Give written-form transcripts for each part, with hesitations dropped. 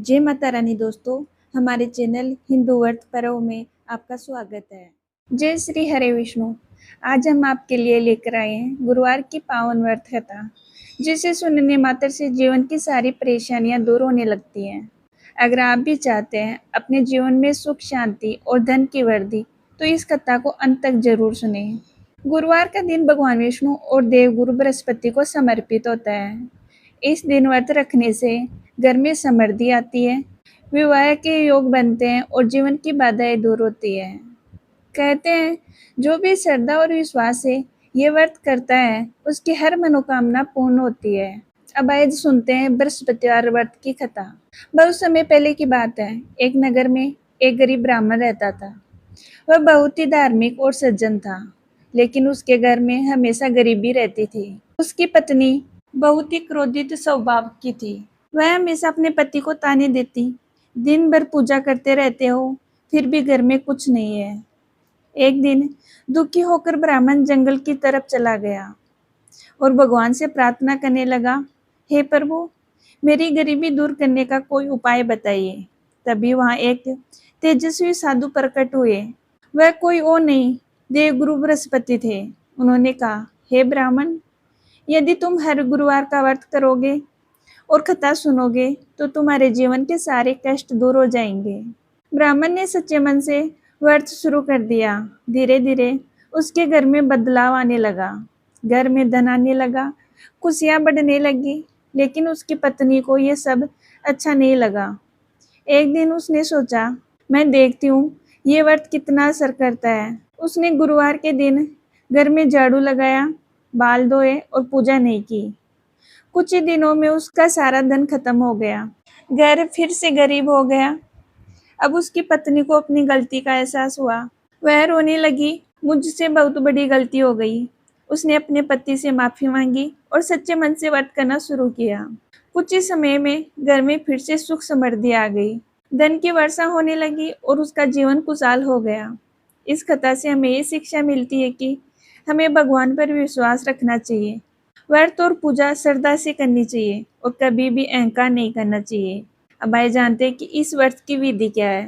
जय माता रानी दोस्तों, हमारे चैनल हिंदू व्रत पर्व में आपका स्वागत है। जय श्री हरे विष्णु। आज हम आपके लिए लेकर आए हैं गुरुवार की पावन व्रत कथा, जिसे सुनने मात्र से जीवन की सारी परेशानियां दूर होने लगती हैं। अगर आप भी चाहते हैं अपने जीवन में सुख, शांति और धन की वृद्धि, तो इस कथा को अंत तक जरूर सुनें। गुरुवार का दिन भगवान विष्णु और देवगुरु बृहस्पति को समर्पित होता है। इस दिन व्रत रखने से घर में समृद्धि आती है, विवाह के योग बनते हैं और जीवन की बाधाएं दूर होती है। कहते हैं जो भी श्रद्धा और विश्वास से ये व्रत करता है, उसकी हर मनोकामना पूर्ण होती है। अब आइए सुनते हैं बृहस्पतिवार व्रत की कथा। बहुत समय पहले की बात है, एक नगर में एक गरीब ब्राह्मण रहता था। वह बहुत ही धार्मिक और सज्जन था, लेकिन उसके घर में हमेशा गरीबी रहती थी। उसकी पत्नी बहुत ही क्रोधित स्वभाव की थी। वह हमेशा अपने पति को ताने देती, दिन भर पूजा करते रहते हो, फिर भी घर में कुछ नहीं है। एक दिन दुखी होकर ब्राह्मण जंगल की तरफ चला गया और भगवान से प्रार्थना करने लगा, हे प्रभु, मेरी गरीबी दूर करने का कोई उपाय बताइए। तभी वहां एक तेजस्वी साधु प्रकट हुए। वह कोई और नहीं, देवगुरु बृहस्पति थे। उन्होंने कहा, हे ब्राह्मण, यदि तुम हर गुरुवार का व्रत करोगे और कथा सुनोगे तो तुम्हारे जीवन के सारे कष्ट दूर हो जाएंगे। ब्राह्मण ने सच्चे मन से व्रत शुरू कर दिया। धीरे धीरे उसके घर में बदलाव आने लगा। घर में धन आने लगा, खुशियां बढ़ने लगी, लेकिन उसकी पत्नी को यह सब अच्छा नहीं लगा। एक दिन उसने सोचा, मैं देखती हूँ ये व्रत कितना असर करता है। उसने गुरुवार के दिन घर में झाड़ू लगाया, बाल धोए और पूजा नहीं की। कुछ ही दिनों में उसका सारा धन खत्म हो गया। घर फिर से गरीब हो गया। अब उसकी पत्नी को अपनी गलती का एहसास हुआ। वह रोने लगी, मुझसे बहुत बड़ी गलती हो गई। उसने अपने पति से माफी मांगी और सच्चे मन से व्रत करना शुरू किया। कुछ ही समय में घर में फिर से सुख समृद्धि आ गई। धन की वर्षा होने लगी और उसका जीवन खुशहाल हो गया। इस कथा से हमें ये शिक्षा मिलती है कि हमें भगवान पर विश्वास रखना चाहिए, व्रत और पूजा श्रद्धा से करनी चाहिए और कभी भी अहंकार नहीं करना चाहिए। अब आइए जानते हैं कि इस व्रत की विधि क्या है।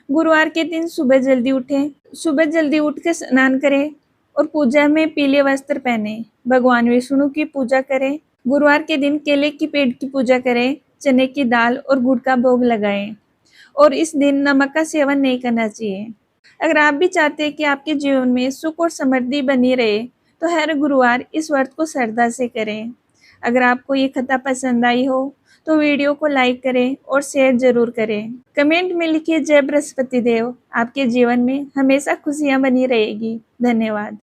गुरुवार के दिन सुबह जल्दी उठें। सुबह जल्दी उठ के स्नान करें और पूजा में पीले वस्त्र पहने। भगवान विष्णु की पूजा करें। गुरुवार के दिन केले की पेड़ की पूजा करें। चने की दाल और गुड़ का भोग लगाएं और इस दिन नमक का सेवन नहीं करना चाहिए। अगर आप भी चाहते हैं कि आपके जीवन में सुख और समृद्धि बनी रहे, तो हर गुरुवार इस व्रत को श्रद्धा से करें। अगर आपको ये कथा पसंद आई हो तो वीडियो को लाइक करें और शेयर जरूर करें। कमेंट में लिखिए, जय बृहस्पति देव। आपके जीवन में हमेशा खुशियां बनी रहेगी। धन्यवाद।